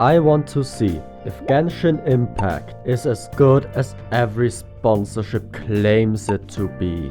I want to see if Genshin Impact is as good as every sponsorship claims it to be.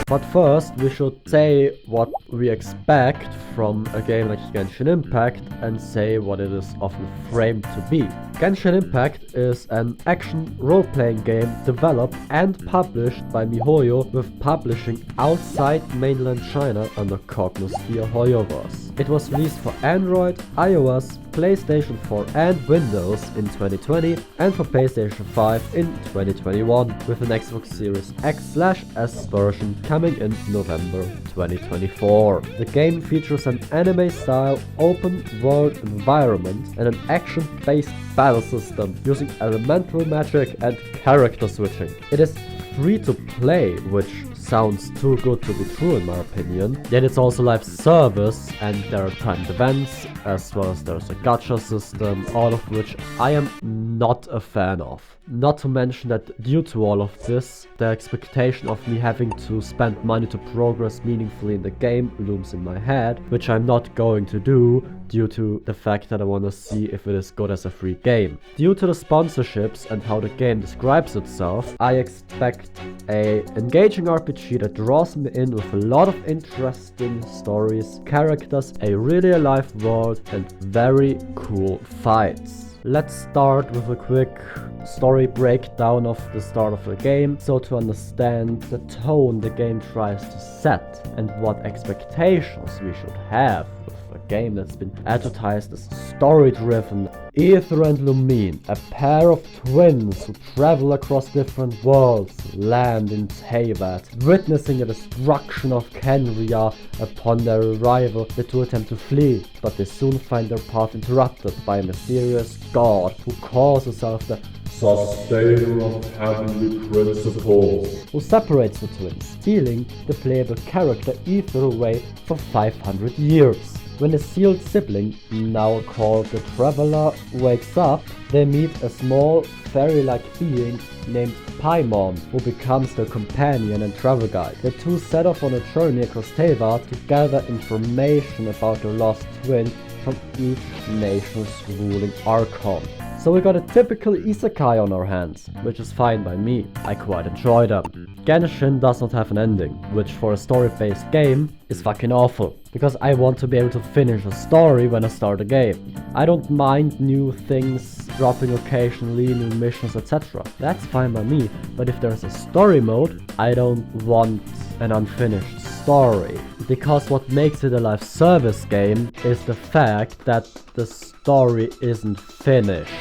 But first, we should say what we expect from a game like Genshin Impact and say what it is often framed to be. Genshin Impact is an action role-playing game developed and published by MiHoYo, with publishing outside mainland China under Cognosphere HoYoverse. It was released for Android, iOS, PlayStation 4 and Windows in 2020 and for PlayStation 5 in 2021, with an Xbox Series X/S version coming in November 2024. The game features an anime-style open-world environment and an action-based battle system using elemental magic and character switching. It is free to play, which sounds too good to be true in my opinion. Yet it's also live service and there are timed events, as well as there's a gacha system, all of which I am not a fan of. Not to mention that due to all of this, the expectation of me having to spend money to progress meaningfully in the game looms in my head, which I'm not going to do due to the fact that I want to see if it is good as a free game. Due to the sponsorships and how the game describes itself, I expect a engaging RPG that draws me in with a lot of interesting stories, characters, a really alive world, and very cool fights. Let's start with a quick story breakdown of the start of the game, so to understand the tone the game tries to set and what expectations we should have with a game that's been advertised as story-driven. Aether and Lumine, a pair of twins who travel across different worlds, land in Teyvat. Witnessing the destruction of Kenria upon their arrival, the two attempt to flee, but they soon find their path interrupted by a mysterious god who calls himself the Sustainer of Heavenly Principles, who separates the twins, stealing the playable character Aether away for 500 years. When the sealed sibling, now called the Traveler, wakes up, they meet a small, fairy-like being named Paimon, who becomes their companion and travel guide. The two set off on a journey across Teyvat to gather information about their lost twin from each nation's ruling archon. So we got a typical isekai on our hands, which is fine by me. I quite enjoy them. Genshin does not have an ending, which for a story-based game is fucking awful, because I want to be able to finish a story when I start a game. I don't mind new things dropping occasionally, new missions, etc. That's fine by me, but if there's a story mode, I don't want an unfinished story. Because what makes it a live service game is the fact that the story isn't finished.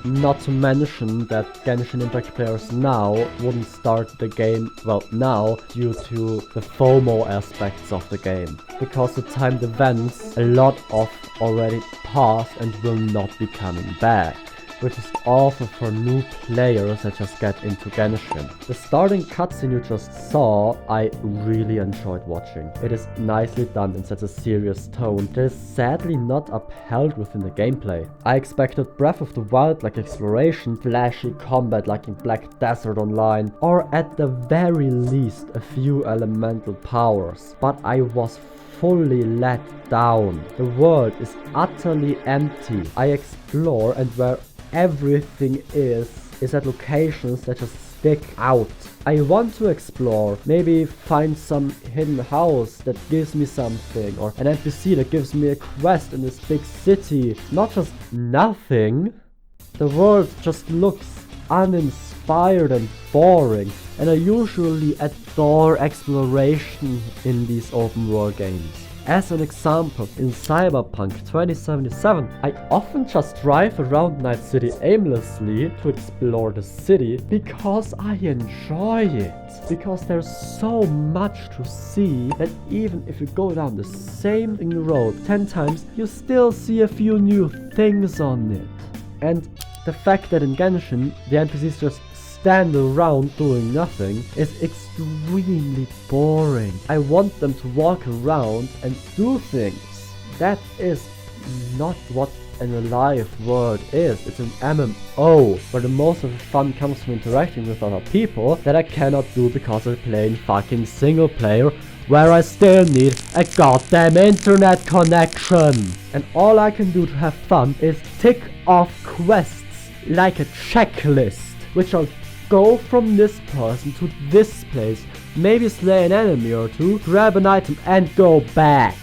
Not to mention that Genshin Impact players now wouldn't start the game, well now, due to the FOMO aspects of the game. Because the timed events, a lot of already passed and will not be coming back, which is awful for new players that just get into Genshin. The starting cutscene you just saw, I really enjoyed watching. It is nicely done and sets a serious tone that is sadly not upheld within the gameplay. I expected Breath of the Wild-like exploration, flashy combat like in Black Desert Online, or at the very least a few elemental powers, but I was fully let down. The world is utterly empty. I explore and where everything is at locations that just stick out. I want to explore, maybe find some hidden house that gives me something, or an NPC that gives me a quest in this big city, not just nothing. The world just looks uninspired and boring, and I usually adore exploration in these open world games. As an example, in Cyberpunk 2077, I often just drive around Night City aimlessly to explore the city because I enjoy it. Because there's so much to see that even if you go down the same road 10 times, you still see a few new things on it. And the fact that in Genshin, the NPCs just stand around doing nothing is extremely boring. I want them to walk around and do things. That is not what in a live world is. It's an MMO, where the most of the fun comes from interacting with other people that I cannot do because I play in fucking single player, where I still need a goddamn internet connection. And all I can do to have fun is tick off quests like a checklist, which are go from this person to this place, maybe slay an enemy or two, grab an item and go back.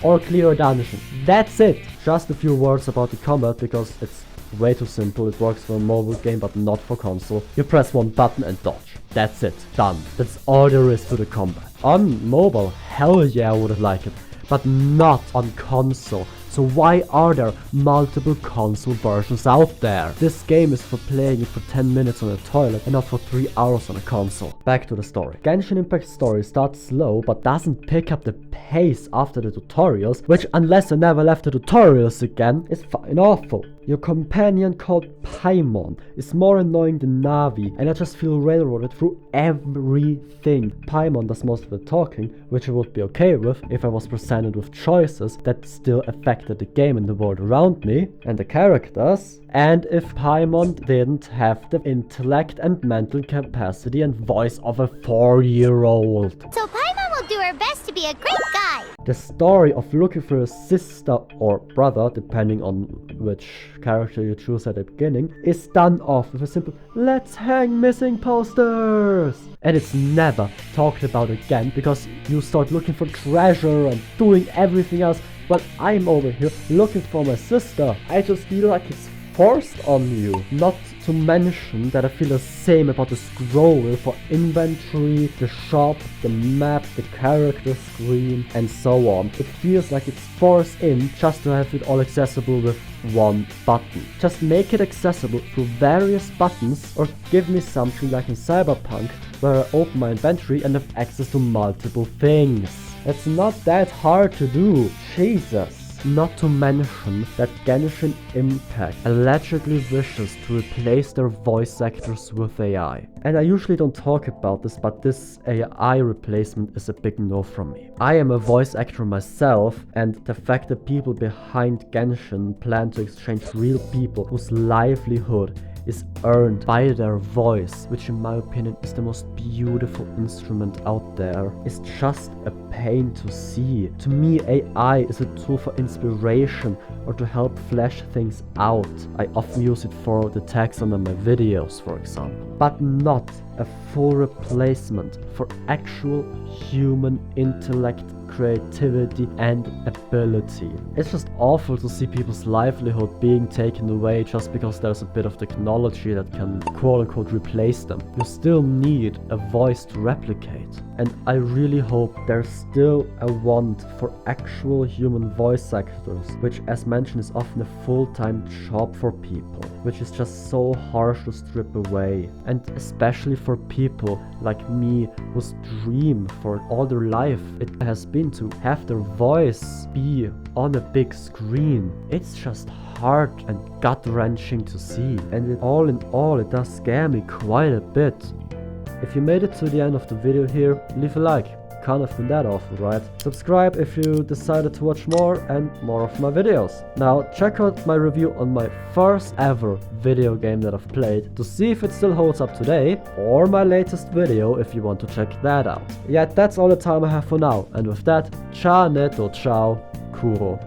Or clear a dungeon. That's it. Just a few words about the combat because it's way too simple. It works for a mobile game but not for console. You press one button and dodge. That's it. Done. That's all there is to the combat. On mobile, hell yeah, I would have liked it. But not on console. So why are there multiple console versions out there? This game is for playing it for 10 minutes on a toilet and not for 3 hours on a console. Back to the story. Genshin Impact's story starts slow but doesn't pick up the pace after the tutorials, which, unless I never left the tutorials again, is fucking awful. Your companion called Paimon is more annoying than Navi, and I just feel railroaded through everything. Paimon does most of the talking, which I would be okay with if I was presented with choices that still affected the game and the world around me, and the characters, and if Paimon didn't have the intellect and mental capacity and voice of a 4-year-old. So Paimon will do her best to be a great guy. The story of looking for a sister or brother, depending on which character you choose at the beginning, is done off with a simple "let's hang missing posters." And it's never talked about again because you start looking for treasure and doing everything else while I'm over here looking for my sister. I just feel like it's forced on you. Not to mention that I feel the same about the scroll for inventory, the shop, the map, the character screen, and so on. It feels like it's forced in just to have it all accessible with one button. Just make it accessible through various buttons, or give me something like in Cyberpunk where I open my inventory and have access to multiple things. It's not that hard to do. Jesus. Not to mention that Genshin Impact allegedly wishes to replace their voice actors with AI. And I usually don't talk about this, but this AI replacement is a big no from me. I am a voice actor myself, and the fact that people behind Genshin plan to exchange real people whose livelihood is earned by their voice, which in my opinion is the most beautiful instrument out there, is just a pain to see. To me, AI is a tool for inspiration or to help flesh things out. I often use it for the text under my videos, for example, but not a full replacement for actual human intellect, creativity and ability. It's just awful to see people's livelihood being taken away just because there's a bit of technology that can quote-unquote replace them. You still need a voice to replicate, and I really hope there's still a want for actual human voice actors, which as mentioned is often a full-time job for people, which is just so harsh to strip away, and especially for people like me whose dream for all their life it has been to have their voice be on a big screen. It's just hard and gut-wrenching to see, and all in all it does scare me quite a bit. If you made it to the end of the video here, leave a like. Can't have been that awful, right? Subscribe if you decided to watch more and more of my videos. Now check out my review on my first ever video game that I've played to see if it still holds up today, or my latest video if you want to check that out. Yeah, that's all the time I have for now, and with that, ciao neto ciao, Kuro.